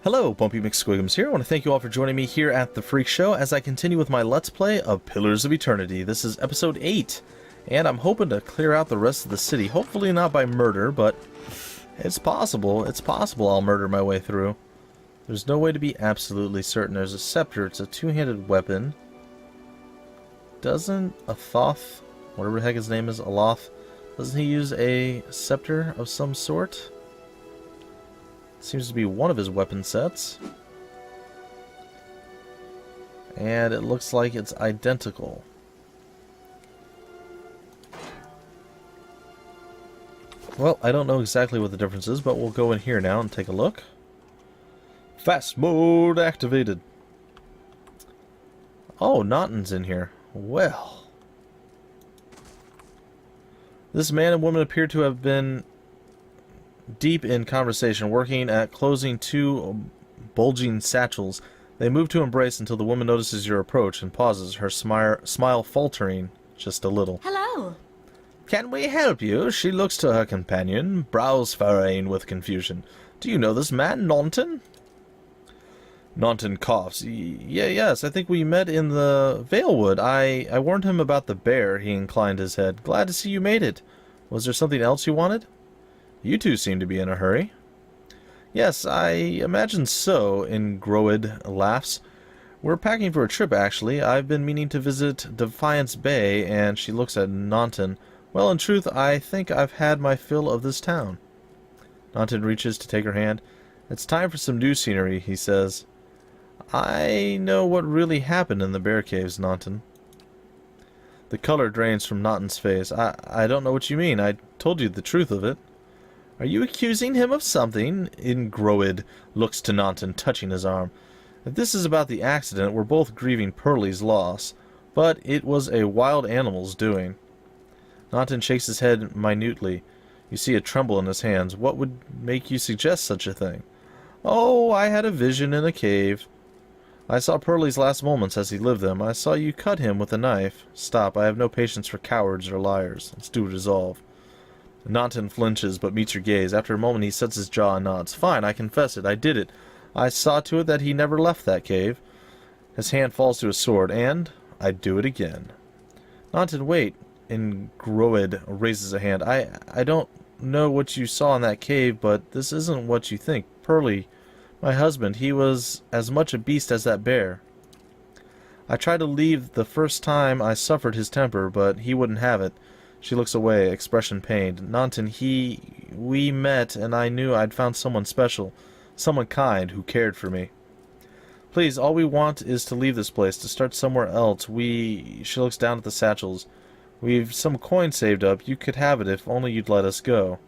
Hello, Bumpy McSquigums here. I want to thank you all for joining me here at The Freak Show as I continue with my Let's Play of Pillars of Eternity. This is episode 8, and I'm hoping to clear out the rest of the city. Hopefully not by murder, but it's possible. It's possible I'll murder my way through. There's no way to be absolutely certain. There's a scepter. It's a two-handed weapon. Doesn't Athoth, whatever the heck his name is, Aloth, doesn't he use a scepter of some sort? Seems to be one of his weapon sets. And it looks like it's identical. Well, I don't know exactly what the difference is, but we'll go in here now and take a look. Fast mode activated. Oh, Naughton's in here. Well. This man and woman appear to have been deep in conversation, working at closing two bulging satchels. They move to embrace until the woman notices your approach and pauses, her smile faltering just a little. Hello. Can we help you? She looks to her companion, brows furrowing with confusion. Do you know this man, Naunton? Naunton coughs. Yes, I think we met in the Valewood. I warned him about the bear. He inclined his head. Glad to see you made it. Was there something else you wanted? You two seem to be in a hurry. Yes, I imagine so, Ingroid laughs. We're packing for a trip, actually. I've been meaning to visit Defiance Bay, and she looks at Naunton. Well, in truth, I think I've had my fill of this town. Naunton reaches to take her hand. It's time for some new scenery, he says. I know what really happened in the bear caves, Naunton. The color drains from Naunton's face. I don't know what you mean. I told you the truth of it. Are you accusing him of something? Ingroid looks to Naunton, touching his arm. If this is about the accident, we're both grieving Pearlie's loss. But it was a wild animal's doing. Naunton shakes his head minutely. You see a tremble in his hands. What would make you suggest such a thing? Oh, I had a vision in a cave. I saw Pearlie's last moments as he lived them. I saw you cut him with a knife. Stop, I have no patience for cowards or liars. Let's do resolve. Naunton flinches, but meets your gaze. After a moment, he sets his jaw and nods. Fine, I confess it. I did it. I saw to it that he never left that cave. His hand falls to his sword, and I'd do it again. Naunton, wait. Ingroid raises a hand. I don't know what you saw in that cave, but this isn't what you think. Pearlie, my husband, he was as much a beast as that bear. I tried to leave the first time I suffered his temper, but he wouldn't have it. She looks away, expression pained. Naunton, we met, and I knew I'd found someone special, someone kind, who cared for me. Please, all we want is to leave this place, to start somewhere else. She looks down at the satchels. We've some coin saved up. You could have it if only you'd let us go.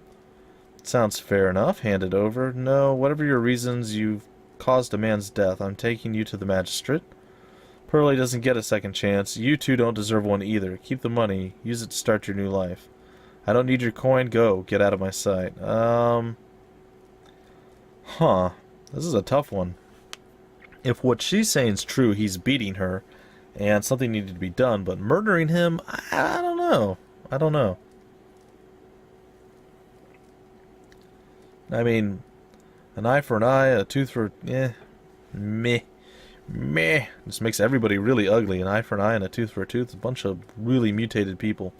Sounds fair enough. Hand it over. No, whatever your reasons, you've caused a man's death. I'm taking you to the magistrate. Pearlie doesn't get a second chance. You two don't deserve one either. Keep the money. Use it to start your new life. I don't need your coin. Go. Get out of my sight. This is a tough one. If what she's saying is true, he's beating her, and something needed to be done, but murdering him, I don't know. I don't know. I mean, an eye for an eye, a tooth for... meh. Just makes everybody really ugly. An eye for an eye and a tooth for a tooth. A bunch of really mutated people.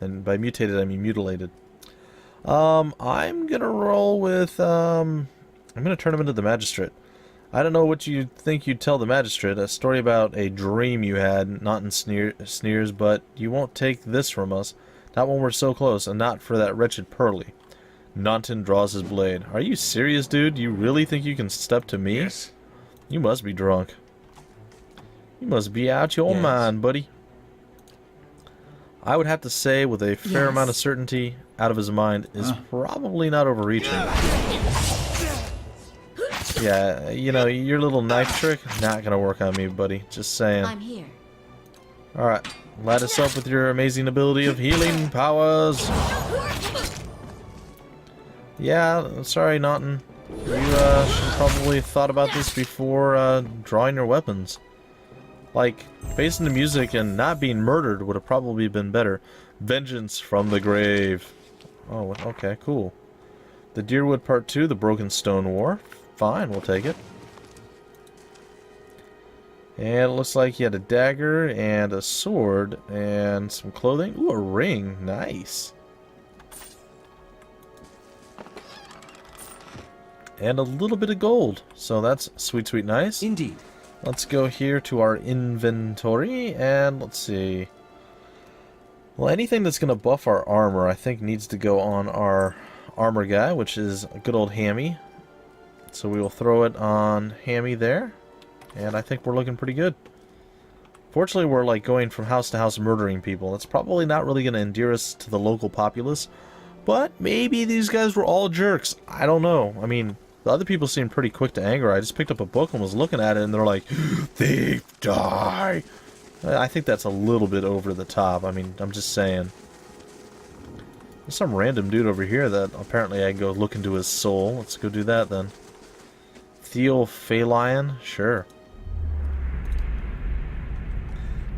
And by mutated, I mean mutilated. I'm gonna roll with, I'm gonna turn him into the magistrate. I don't know what you think you'd tell the magistrate. A story about a dream you had, not in sneers, but you won't take this from us. Not when we're so close, and not for that wretched Pearlie. Naunton draws his blade. Are you serious, dude? You really think you can step to me? Yes. You must be drunk. You must be out your mind, buddy. I would have to say, with a fair amount of certainty, out of his mind is probably not overreaching. Yeah, you know, your little knife trick, not gonna work on me, buddy. Just saying. I'm here. Alright, light us up with your amazing ability of healing powers. Yeah, sorry, Naunton. You should probably thought about this before drawing your weapons. Like, facing the music and not being murdered would have probably been better. Vengeance from the grave. Oh, okay, cool. The Deerwood Part 2, The Broken Stone War. fine. We'll take it. And it looks like he had a dagger and a sword and some clothing. Ooh, a ring. Nice. And a little bit of gold. So that's sweet, sweet, nice. Indeed. Let's go here to our inventory and let's see. Well, anything that's going to buff our armor, I think, needs to go on our armor guy, which is a good old Hammy. So we will throw it on Hammy there. And I think we're looking pretty good. Fortunately, we're like going from house to house murdering people. That's probably not really going to endear us to the local populace. But maybe these guys were all jerks. I don't know. I mean, the other people seemed pretty quick to anger. I just picked up a book and was looking at it and they're like, thief, die! I think that's a little bit over the top. I mean, I'm just saying. There's some random dude over here that apparently I can go look into his soul. Let's go do that then. Theophalion? Sure.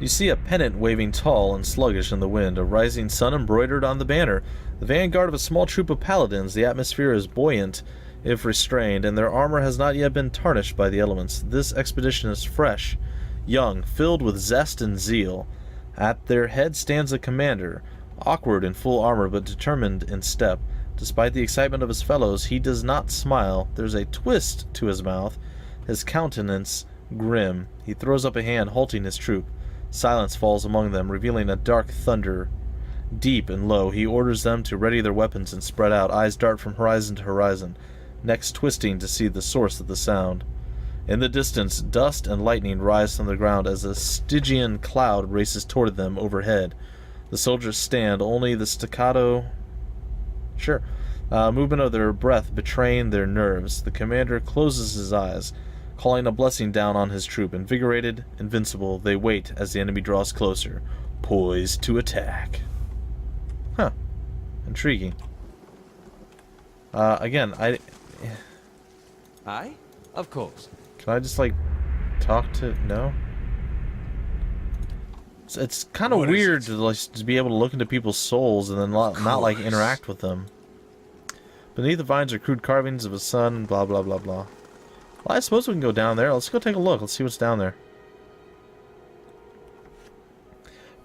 You see a pennant waving tall and sluggish in the wind, a rising sun embroidered on the banner. The vanguard of a small troop of paladins, the atmosphere is buoyant, if restrained, and their armor has not yet been tarnished by the elements. This expedition is fresh, young, filled with zest and zeal. At their head stands a commander, awkward in full armor but determined in step. Despite the excitement of his fellows, he does not smile. There's a twist to his mouth, his countenance grim. He throws up a hand, halting his troop. Silence falls among them, revealing a dark thunder. Deep and low, he orders them to ready their weapons and spread out. Eyes dart from horizon to horizon, necks twisting to see the source of the sound. In the distance, dust and lightning rise from the ground as a Stygian cloud races toward them overhead. The soldiers stand, only the staccato movement of their breath betraying their nerves. The commander closes his eyes, calling a blessing down on his troop. Invigorated, invincible, they wait as the enemy draws closer, poised to attack. Huh. Intriguing. Again, Aye? Of course. Can I just, like, talk to... No? It's kind of weird to, like, to be able to look into people's souls and then not like, interact with them. Beneath the vines are crude carvings of a sun, blah, blah, blah, blah. Well, I suppose we can go down there. Let's go take a look. Let's see what's down there.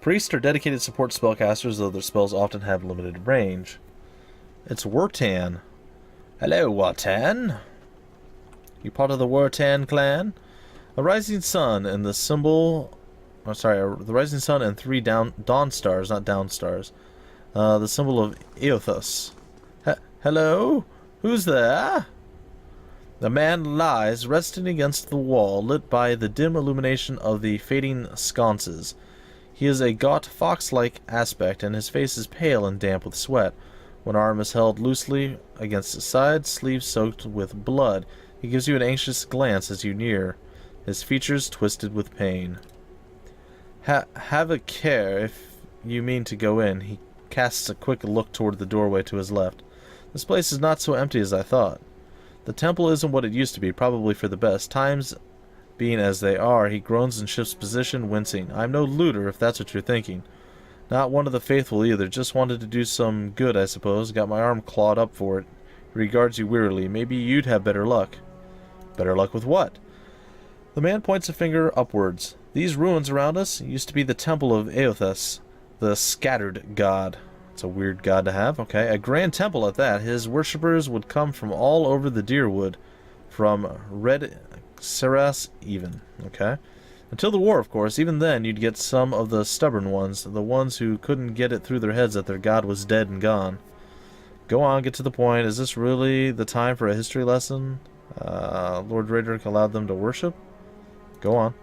Priests are dedicated support spellcasters, though their spells often have limited range. It's Wertan. Hello, Wertan. You part of the Wertan clan? A rising sun and the symbol... Oh, sorry, the rising sun and 3 dawn stars, not down stars. The symbol of Eothas. Hello? Who's there? The man lies, resting against the wall, lit by the dim illumination of the fading sconces. He has a gaunt, fox-like aspect, and his face is pale and damp with sweat. One arm is held loosely against his side, sleeve soaked with blood. He gives you an anxious glance as you near, his features twisted with pain. Have a care if you mean to go in. He casts a quick look toward the doorway to his left. This place is not so empty as I thought. The temple isn't what it used to be, probably for the best. Times being as they are, he groans and shifts position, wincing. I'm no looter, if that's what you're thinking. Not one of the faithful either. Just wanted to do some good, I suppose. Got my arm clawed up for it. He regards you wearily. Maybe you'd have better luck. Better luck with what? The man points a finger upwards. These ruins around us used to be the temple of Eothas, the scattered god. It's a weird god to have, okay. A grand temple at that. His worshippers would come from all over the Deerwood, from Red Saras even, okay. Until the war, of course. Even then, you'd get some of the stubborn ones, the ones who couldn't get it through their heads that their god was dead and gone. Go on, get to the point. Is this really the time for a history lesson? Lord Raedric allowed them to worship? Go on.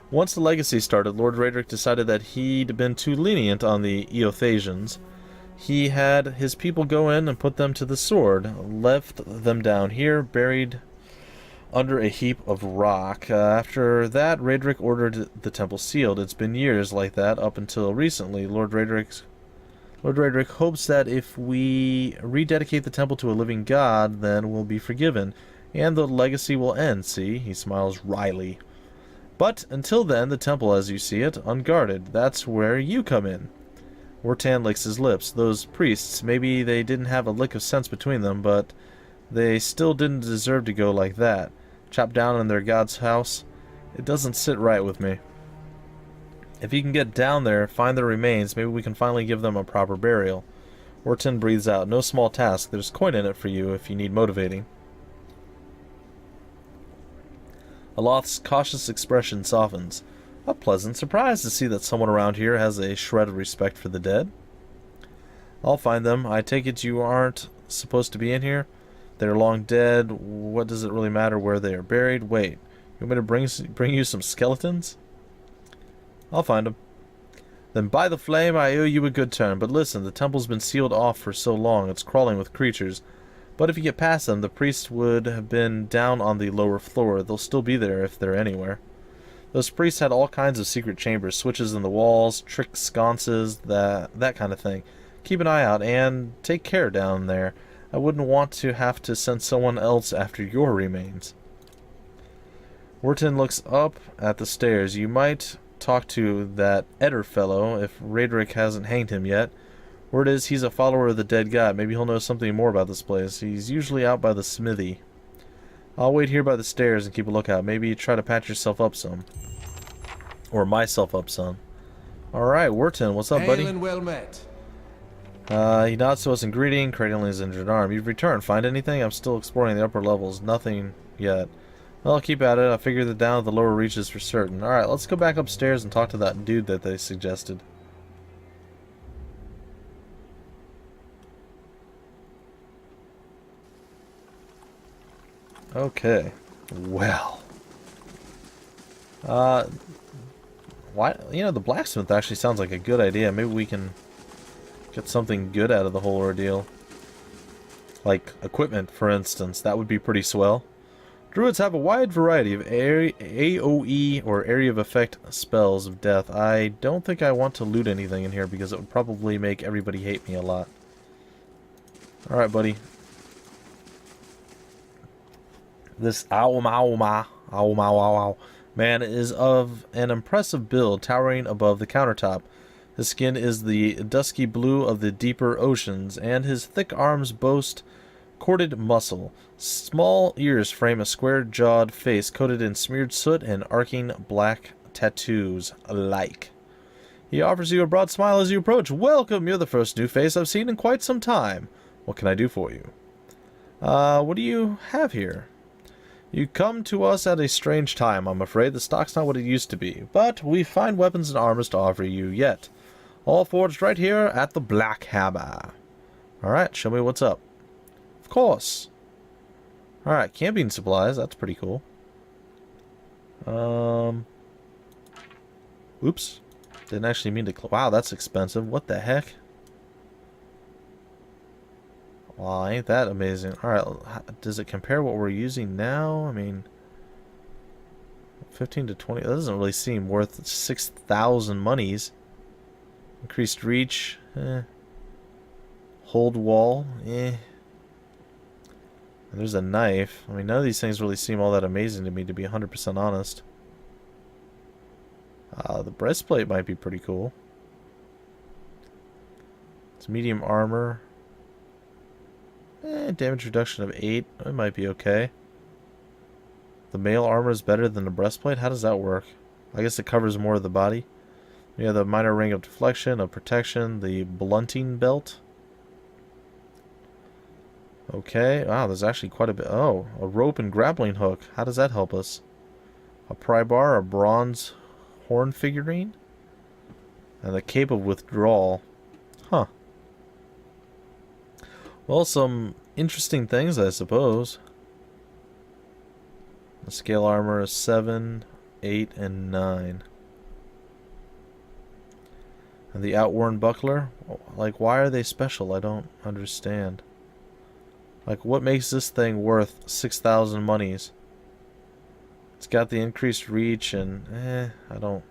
Once the legacy started, Lord Raedric decided that he'd been too lenient on the Eothasians. He had his people go in and put them to the sword, left them down here, buried under a heap of rock. After that, Raedric ordered the temple sealed. It's been years like that, up until recently. Lord Raedric hopes that if we rededicate the temple to a living god, then we'll be forgiven, and the legacy will end, see? He smiles wryly. But until then, the temple as you see it, unguarded. That's where you come in. Wertan licks his lips. Those priests, maybe they didn't have a lick of sense between them, but They still didn't deserve to go like that. Chopped down in their god's house. It doesn't sit right with me. If you can get down there, find their remains, maybe we can finally give them a proper burial. Orton breathes out. No small task. There's coin in it for you if you need motivating. Aloth's cautious expression softens. A pleasant surprise to see that someone around here has a shred of respect for the dead. I'll find them. I take it you aren't supposed to be in here? They're long dead. What does it really matter where they are buried? Wait, you want me to bring you some skeletons? I'll find them. Then by the flame, I owe you a good turn. But listen, the temple's been sealed off for so long, it's crawling with creatures. But if you get past them, the priests would have been down on the lower floor. They'll still be there if they're anywhere. Those priests had all kinds of secret chambers, switches in the walls, trick sconces, that kind of thing. Keep an eye out, and take care down there. I wouldn't want to have to send someone else after your remains. Wharton looks up at the stairs. You might talk to that Eder fellow if Raedric hasn't hanged him yet. Word is he's a follower of the dead god. Maybe he'll know something more about this place. He's usually out by the smithy. I'll wait here by the stairs and keep a lookout. Maybe try to patch yourself up some. Or myself up some. Alright, Wharton, what's up, buddy? Hail and well met. He nods to us in greeting, cradling his injured arm. You've returned. Find anything? I'm still exploring the upper levels. Nothing yet. Well, I'll keep at it. I figure that down at the lower reaches for certain. Alright, let's go back upstairs and talk to that dude that they suggested. Okay. Well. Why? You know, the blacksmith actually sounds like a good idea. Maybe we can get something good out of the whole ordeal. Like equipment, for instance. That would be pretty swell. Druids have a wide variety of AoE or area of effect spells of death. I don't think I want to loot anything in here because it would probably make everybody hate me a lot. Alright, buddy. This man is of an impressive build, towering above the countertop. His skin is the dusky blue of the deeper oceans, and his thick arms boast corded muscle. Small ears frame a square-jawed face coated in smeared soot and arcing black tattoos alike. He offers you a broad smile as you approach. Welcome, you're the first new face I've seen in quite some time. What can I do for you? What do you have here? You come to us at a strange time, I'm afraid. The stock's not what it used to be, but we find weapons and armors to offer you yet. All forged right here at the Black Hammer. Alright, show me what's up. Of course. Alright, camping supplies, that's pretty cool. Oops. Didn't actually mean to wow, that's expensive. What the heck? Wow, ain't that amazing. Alright, does it compare what we're using now? I mean, 15 to 20. That doesn't really seem worth 6,000 monies. Increased reach. Hold wall. And there's a knife. I mean, none of these things really seem all that amazing to me, to be 100% honest. The breastplate might be pretty cool. It's medium armor. Damage reduction of 8. It might be okay. The mail armor is better than the breastplate? How does that work? I guess it covers more of the body. We have the minor ring of deflection, of protection, the blunting belt. Okay. Wow, there's actually quite a bit. Oh, a rope and grappling hook. How does that help us? A pry bar, a bronze horn figurine, and the cape of withdrawal. Huh. Well, some interesting things, I suppose. The scale armor is 7, 8, and 9. And the outworn buckler? Like, why are they special? I don't understand. Like, what makes this thing worth 6,000 monies? It's got the increased reach and, I don't...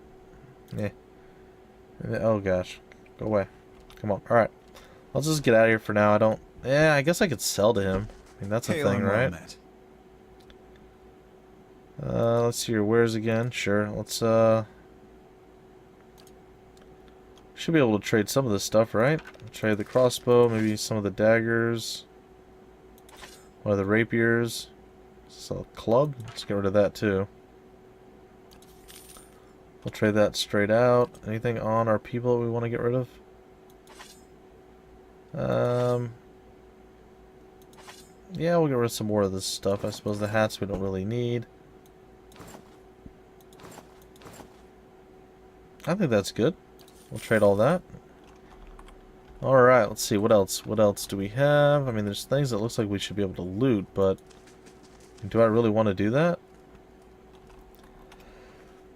Oh, gosh. Go away. Come on. Alright. I'll just get out of here for now. I don't... I guess I could sell to him. I mean, that's a thing, right? Let's see your wares again. Sure. Let's, should be able to trade some of this stuff, right? Trade the crossbow, maybe some of the daggers. One of the rapiers. So club. Let's get rid of that too. We'll trade that straight out. Anything on our people that we want to get rid of? Yeah, we'll get rid of some more of this stuff. I suppose the hats we don't really need. I think that's good. We'll trade all that. Alright, let's see. What else? What else do we have? I mean, there's things that looks like we should be able to loot, but do I really want to do that?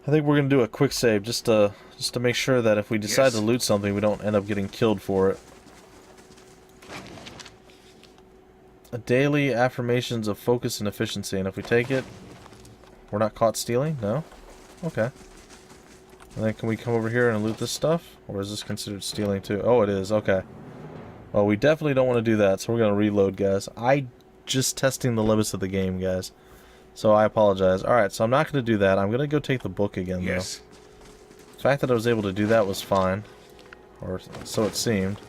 I think we're going to do a quick save just to make sure that if we decide to loot something, we don't end up getting killed for it. A daily affirmations of focus and efficiency, and if we take it, we're not caught stealing? No? Okay. And then can we come over here and loot this stuff? Or is this considered stealing too? Oh, it is. Okay. Well, we definitely don't want to do that, so we're going to reload, guys. Just testing the limits of the game, guys. So I apologize. Alright, so I'm not going to do that. I'm going to go take the book again, though. The fact that I was able to do that was fine. Or so it seemed.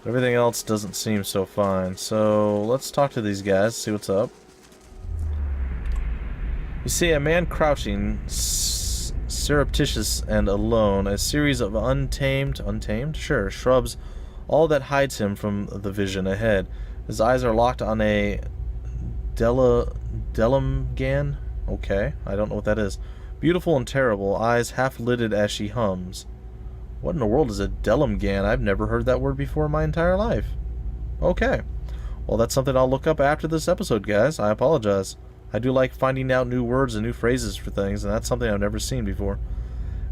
Everything else doesn't seem so fine. So let's talk to these guys, see what's up. You see a man crouching, surreptitious and alone, a series of untamed, sure, shrubs, all that hides him from the vision ahead. His eyes are locked on a Delamgan? Okay, I don't know what that is. Beautiful and terrible, eyes half-lidded as she hums. What in the world is a Delamgan? I've never heard that word before in my entire life. Okay. Well, that's something I'll look up after this episode, guys. I apologize. I do like finding out new words and new phrases for things, and that's something I've never seen before.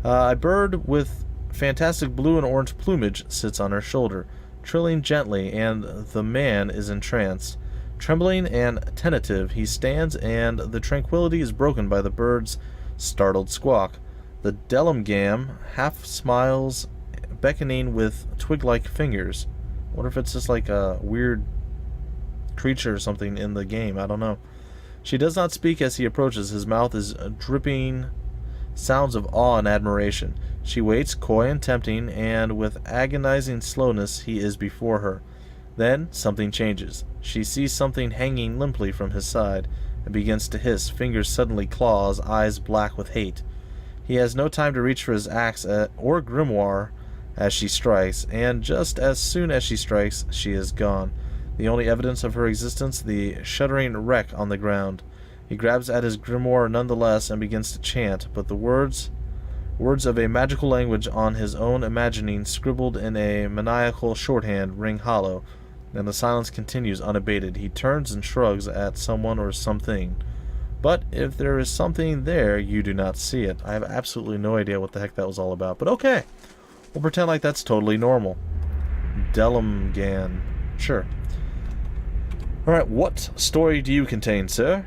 A bird with fantastic blue and orange plumage sits on her shoulder, trilling gently, and the man is entranced. Trembling and tentative, he stands, and the tranquility is broken by the bird's startled squawk. The Delamgam half smiles, beckoning with twig-like fingers. I wonder if it's just like a weird creature or something in the game. I don't know. She does not speak as he approaches. His mouth is dripping sounds of awe and admiration. She waits, coy and tempting, and with agonizing slowness he is before her. Then something changes. She sees something hanging limply from his side, and begins to hiss, fingers suddenly claws, eyes black with hate. He has no time to reach for his axe or grimoire as she strikes, and just as soon as she strikes, she is gone. The only evidence of her existence, the shuddering wreck on the ground. He grabs at his grimoire nonetheless and begins to chant, but the words of a magical language on his own imagining, scribbled in a maniacal shorthand, ring hollow, and the silence continues unabated. He turns and shrugs at someone or something. But if there is something there, you do not see it. I have absolutely no idea what the heck that was all about. But okay, we'll pretend like that's totally normal. Delamgan. Sure. Alright, what story do you contain, sir?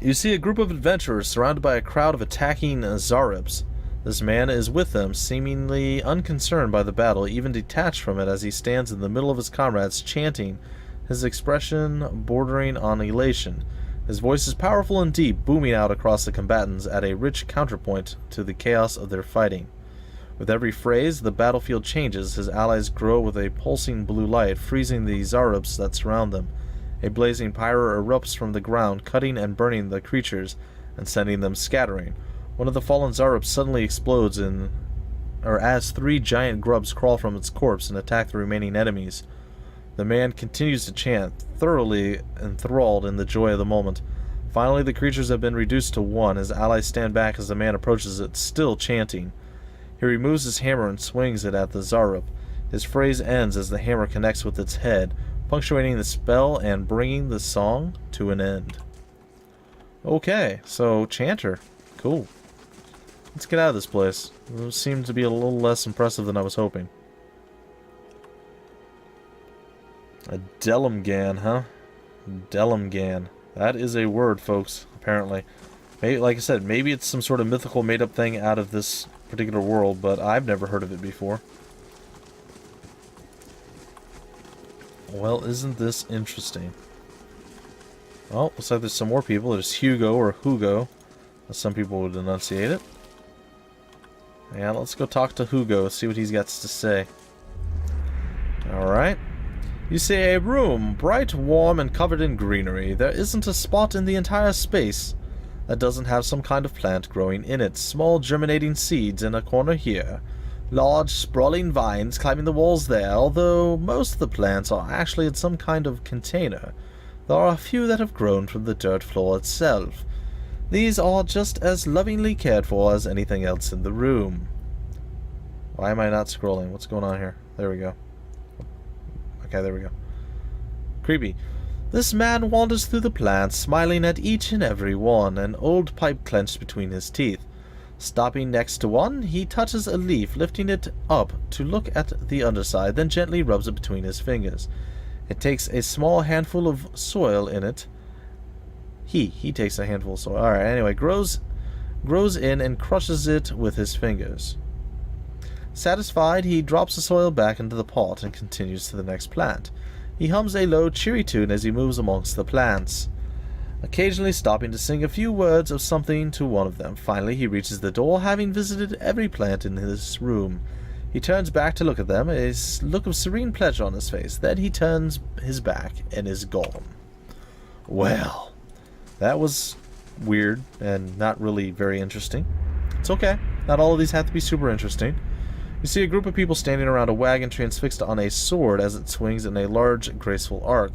You see a group of adventurers surrounded by a crowd of attacking Zaribs. This man is with them, seemingly unconcerned by the battle, even detached from it as he stands in the middle of his comrades, chanting, his expression bordering on elation. His voice is powerful and deep, booming out across the combatants at a rich counterpoint to the chaos of their fighting. With every phrase, the battlefield changes. His allies grow with a pulsing blue light, freezing the Zaribs that surround them. A blazing pyre erupts from the ground, cutting and burning the creatures, and sending them scattering. One of the fallen Zaribs suddenly explodes as 3 giant grubs crawl from its corpse and attack the remaining enemies. The man continues to chant, thoroughly enthralled in the joy of the moment. Finally, the creatures have been reduced to 1. His allies stand back as the man approaches it, still chanting. He removes his hammer and swings it at the Zarib. His phrase ends as the hammer connects with its head, punctuating the spell and bringing the song to an end. Okay, so chanter. Cool. Let's get out of this place. It seemed to be a little less impressive than I was hoping. A Delamgan, huh? Delamgan. That is a word, folks, apparently. Maybe, like I said, maybe it's some sort of mythical made-up thing out of this particular world, but I've never heard of it before. Well, isn't this interesting? Oh, looks like there's some more people. There's Hugo, or Hugo, as some people would enunciate it. Yeah, let's go talk to Hugo, see what he's got to say. Alright. You see a room, bright, warm, and covered in greenery. There isn't a spot in the entire space that doesn't have some kind of plant growing in it. Small germinating seeds in a corner here. Large, sprawling vines climbing the walls there, although most of the plants are actually in some kind of container. There are a few that have grown from the dirt floor itself. These are just as lovingly cared for as anything else in the room. Why am I not scrolling? What's going on here? There we go. Okay, there we go. Creepy. This man wanders through the plants, smiling at each and every one, an old pipe clenched between his teeth. Stopping next to one, he touches a leaf, lifting it up to look at the underside, then gently rubs it between his fingers. It takes a small handful of soil in it. He takes a handful of soil. Alright, anyway, grows in and crushes it with his fingers. Satisfied, he drops the soil back into the pot and continues to the next plant. He hums a low, cheery tune as he moves amongst the plants, occasionally stopping to sing a few words of something to one of them. Finally, he reaches the door, having visited every plant in his room. He turns back to look at them, a look of serene pleasure on his face. Then he turns his back and is gone. Well, that was weird and not really very interesting. It's okay. Not all of these have to be super interesting. You see a group of people standing around a wagon transfixed on a sword as it swings in a large, graceful arc.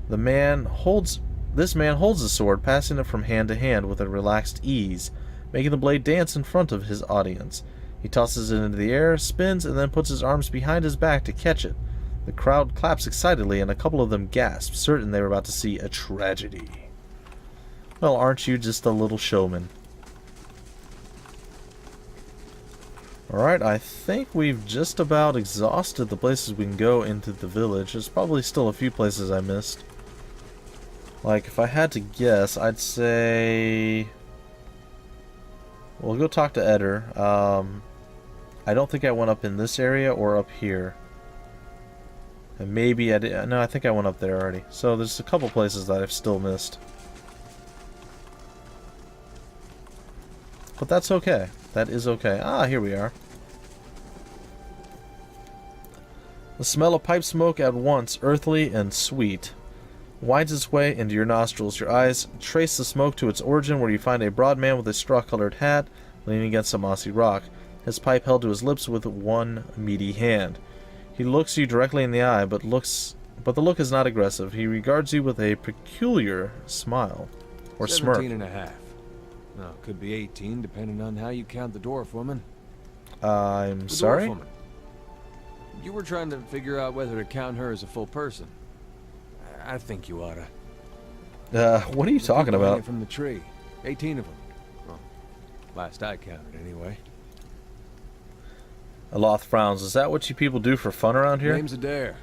This man holds the sword, passing it from hand to hand with a relaxed ease, making the blade dance in front of his audience. He tosses it into the air, spins, and then puts his arms behind his back to catch it. The crowd claps excitedly, and a couple of them gasp, certain they were about to see a tragedy. Well, aren't you just a little showman? Alright, I think we've just about exhausted the places we can go into the village. There's probably still a few places I missed. Like, if I had to guess, I'd say... We'll go talk to Eder. I don't think I went up in this area or up here. And maybe I did... No, I think I went up there already. So there's a couple places that I've still missed. But that's okay. That is okay. Ah, here we are. The smell of pipe smoke, at once earthly and sweet, winds its way into your nostrils. Your eyes trace the smoke to its origin, where you find a broad man with a straw-colored hat leaning against a mossy rock, his pipe held to his lips with one meaty hand. He looks you directly in the eye, but the look is not aggressive. He regards you with a peculiar smile, or 17 smirk. and a half. No, could be 18, depending on how you count the dwarf woman. I'm The sorry? dwarf woman. You were trying to figure out whether to count her as a full person. I think you oughta. What are you talking People about? hanging from the tree. 18 of them. Well, last I counted, anyway. Aloth frowns. Is that what you people do for fun around here? Name's Adair.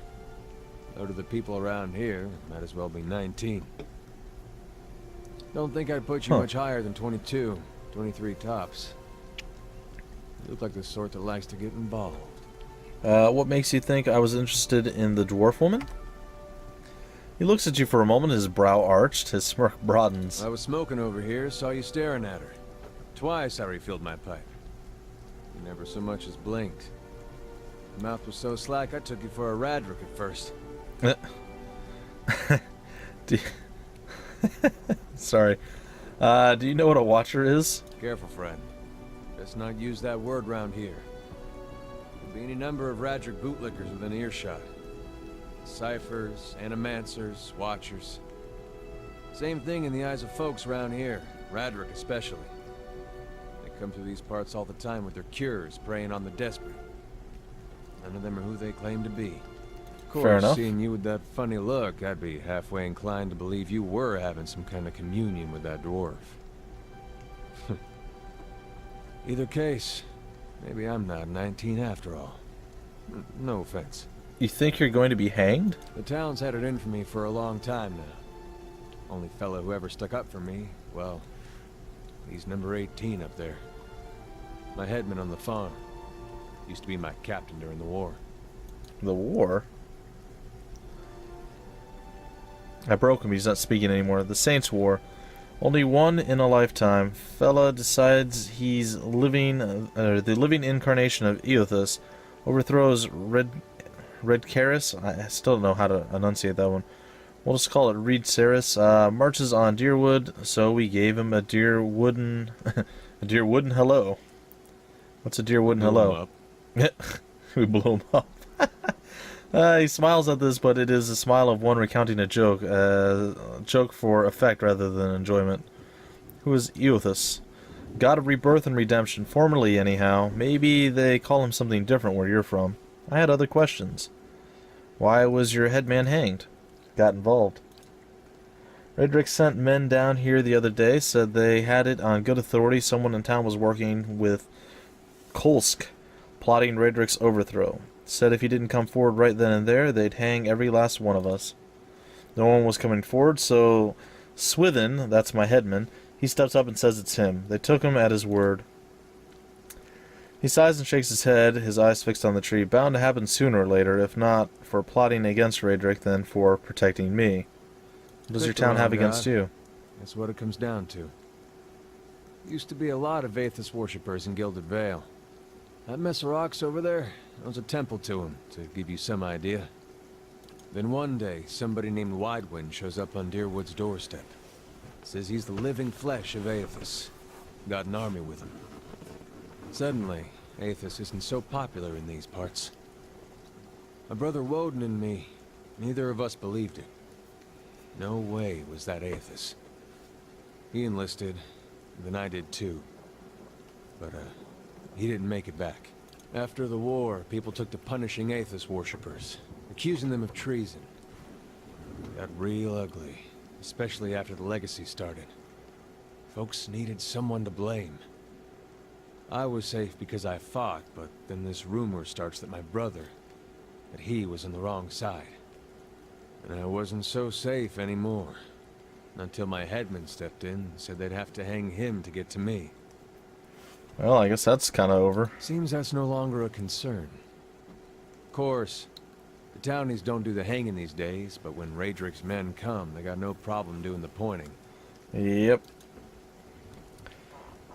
Though to the people around here, might as well be 19. Don't think I'd put you much higher than 22, 23 tops. You look like the sort that likes to get involved. What makes you think I was interested in the dwarf woman? He looks at you for a moment, his brow arched, his smirk broadens. I was smoking over here, saw you staring at her. Twice I refilled my pipe. You never so much as blinked. Your mouth was so slack I took you for a Radric at first. Sorry. Do you know what a watcher is? Careful, friend. Let's not use that word round here. There'll be any number of Radric bootlickers within earshot. Ciphers, animancers, watchers. Same thing in the eyes of folks around here, Radric especially. They come through these parts all the time with their cures, preying on the desperate. None of them are who they claim to be. Of course, Fair enough. seeing you with that funny look, I'd be halfway inclined to believe you were having some kind of communion with that dwarf. Either case, maybe I'm not 19 after all. No offense. You think you're going to be hanged? The town's had it in for me for a long time now. Only fellow who ever stuck up for me, well, he's number 18 up there. My headman on the farm. Used to be my captain during the war. The war? I broke him, he's not speaking anymore. The Saints' War. Only one in a lifetime. Fella decides he's the living incarnation of Eothas, overthrows Red Caris, I still don't know how to enunciate that one. We'll just call it Reed Saris, marches on Deerwood, so we gave him a Deerwooden, a Deerwooden hello. What's a Deerwooden hello? We blew him up. He smiles at this, but it is a smile of one recounting a joke for effect rather than enjoyment. Who is Eothas? God of rebirth and redemption, formerly anyhow. Maybe they call him something different where you're from. I had other questions. Why was your headman hanged? Got involved. Redrick sent men down here the other day, said they had it on good authority someone in town was working with Kolsk, plotting Redrick's overthrow. Said if he didn't come forward right then and there, they'd hang every last one of us. No one was coming forward, so Swithin, that's my headman, he steps up and says it's him. They took him at his word. He sighs and shakes his head, his eyes fixed on the tree. Bound to happen sooner or later, if not for plotting against Redrick, then for protecting me. What does your town have against you? That's what it comes down to. Used to be a lot of Aethys worshippers in Gilded Vale. That mess of rocks over there, there was a temple to him, to give you some idea. Then one day, somebody named Widewind shows up on Deerwood's doorstep. Says he's the living flesh of Aethys. Got an army with him. Suddenly, Aethys isn't so popular in these parts. My brother Woden and me, neither of us believed it. No way was that Aethys. He enlisted, then I did too. But, he didn't make it back. After the war, people took to punishing Aethys worshippers, accusing them of treason. It got real ugly, especially after the Legacy started. Folks needed someone to blame. I was safe because I fought, but then this rumor starts that my brother, that he was on the wrong side. And I wasn't so safe anymore. Until my headman stepped in and said they'd have to hang him to get to me. Well, I guess that's kind of over. Seems that's no longer a concern. Of course, the townies don't do the hanging these days, but when Raedrick's men come, they got no problem doing the pointing. Yep.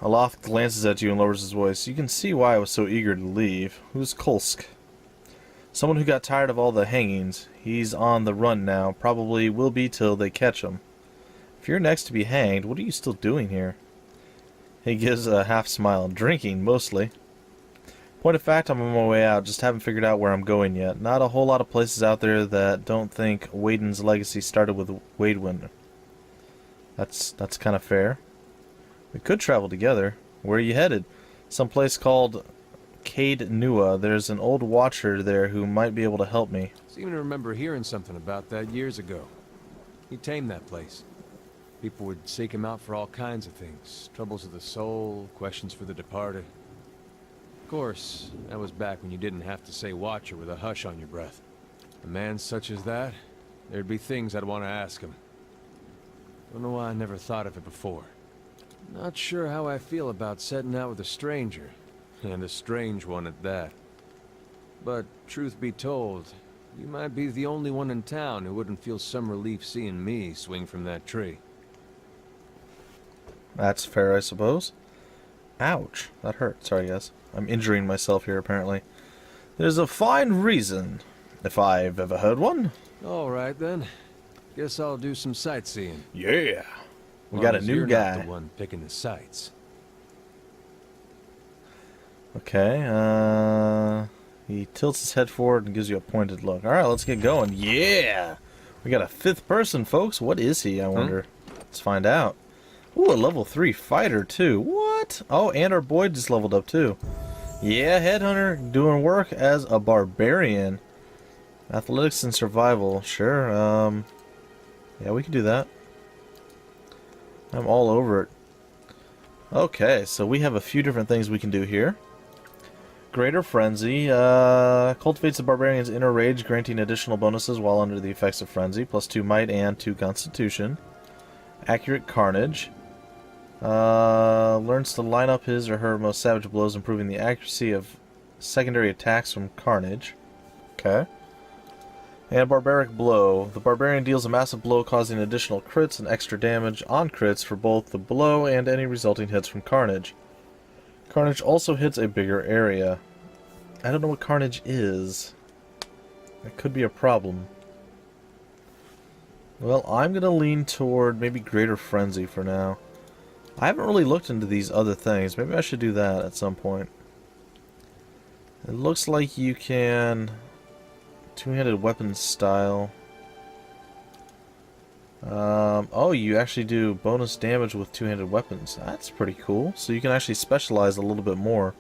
Aloth glances at you and lowers his voice. You can see why I was so eager to leave. Who's Kolsk? Someone who got tired of all the hangings. He's on the run now. Probably will be till they catch him. If you're next to be hanged, what are you still doing here? He gives a half smile. Drinking, mostly. Point of fact, I'm on my way out. Just haven't figured out where I'm going yet. Not a whole lot of places out there that don't think Waden's legacy started with Wadewind. That's kind of fair. We could travel together. Where are you headed? Some place called Cade Nua. There's an old watcher there who might be able to help me. Seem to remember hearing something about that years ago. He tamed that place. People would seek him out for all kinds of things. Troubles of the soul, questions for the departed. Of course, that was back when you didn't have to say watcher with a hush on your breath. A man such as that, there'd be things I'd want to ask him. Don't know why I never thought of it before. Not sure how I feel about setting out with a stranger. And a strange one at that. But, truth be told, you might be the only one in town who wouldn't feel some relief seeing me swing from that tree. That's fair, I suppose. Ouch. That hurt. Sorry, guys. I'm injuring myself here, apparently. There's a fine reason, if I've ever heard one. All right, then. Guess I'll do some sightseeing. Yeah. We got a new guy. Not the one picking the sights. Okay, he tilts his head forward and gives you a pointed look. Alright, let's get going. Yeah! We got a fifth person, folks. What is he, I wonder? Let's find out. Ooh, a level 3 fighter, too. What? Oh, and our boy just leveled up, too. Yeah, Headhunter, doing work as a barbarian. Athletics and survival, sure. Yeah, we can do that. I'm all over it. Okay, so we have a few different things we can do here. Greater Frenzy. Cultivates the Barbarian's inner rage, granting additional bonuses while under the effects of Frenzy. Plus 2 Might and 2 Constitution. Accurate Carnage. Learns to line up his or her most savage blows, improving the accuracy of secondary attacks from Carnage. Okay. And Barbaric Blow. The Barbarian deals a massive blow, causing additional crits and extra damage on crits for both the blow and any resulting hits from Carnage. Carnage also hits a bigger area. I don't know what Carnage is. That could be a problem. Well, I'm going to lean toward maybe Greater Frenzy for now. I haven't really looked into these other things. Maybe I should do that at some point. It looks like you can... two-handed weapon style. Oh, you actually do bonus damage with two-handed weapons. That's pretty cool. So you can actually specialize a little bit more.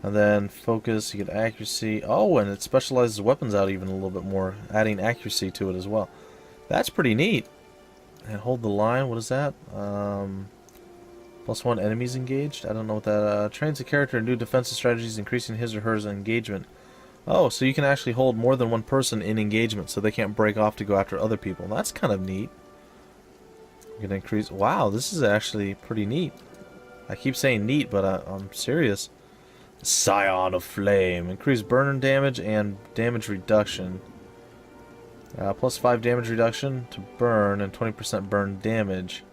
And then focus, you get accuracy. Oh, and it specializes weapons out even a little bit more, adding accuracy to it as well. That's pretty neat. And hold the line, what is that? +1 enemies engaged? I don't know what that... trains a character in new defensive strategies, increasing his or her engagement. Oh, so you can actually hold more than one person in engagement, so they can't break off to go after other people. That's kind of neat. You can increase... Wow, this is actually pretty neat. I keep saying neat, but I'm serious. Scion of Flame. Increase burn damage and damage reduction. +5 damage reduction to burn and 20% burn damage.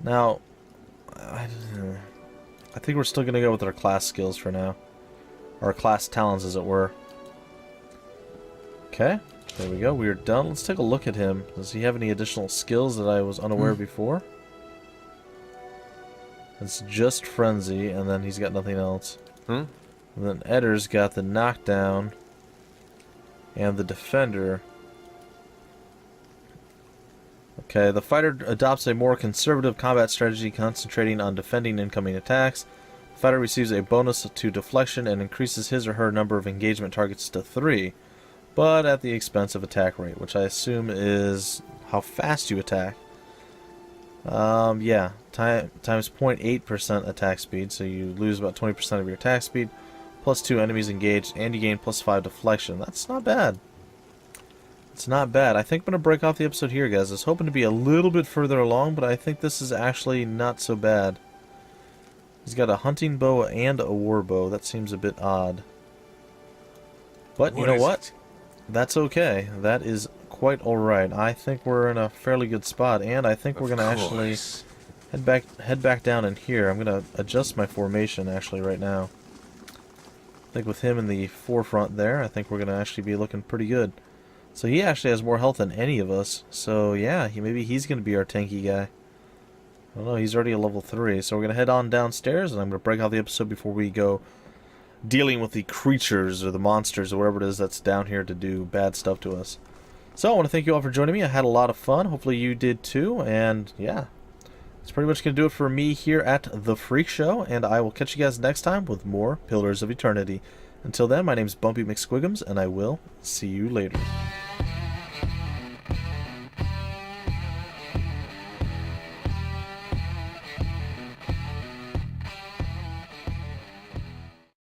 Now, I think we're still going to go with our class skills for now. Or class talents, as it were. Okay, there we go. We are done. Let's take a look at him. Does he have any additional skills that I was unaware before? It's just Frenzy, and then he's got nothing else. And then Eddar's got the Knockdown and the Defender. Okay, the fighter adopts a more conservative combat strategy, concentrating on defending incoming attacks. The fighter receives a bonus to deflection and increases his or her number of engagement targets to 3, but at the expense of attack rate, which I assume is how fast you attack. Yeah, times 0.8% attack speed, so you lose about 20% of your attack speed, +2 enemies engaged, and you gain +5 deflection. That's not bad. It's not bad. I think I'm going to break off the episode here, guys. I was hoping to be a little bit further along, but I think this is actually not so bad. He's got a hunting bow and a war bow. That seems a bit odd. But you know what? That's okay. That is quite alright. I think we're in a fairly good spot, and I think we're going to actually head back down in here. I'm going to adjust my formation actually right now. I think with him in the forefront there, I think we're going to actually be looking pretty good. So he actually has more health than any of us. So yeah, maybe he's going to be our tanky guy. I don't know, he's already a level 3. So we're going to head on downstairs, and I'm going to break out the episode before we go dealing with the creatures or the monsters or whatever it is that's down here to do bad stuff to us. So I want to thank you all for joining me. I had a lot of fun. Hopefully you did too. And yeah, that's pretty much going to do it for me here at The Freak Show. And I will catch you guys next time with more Pillars of Eternity. Until then, my name's Bumpy McSquigums, and I will see you later.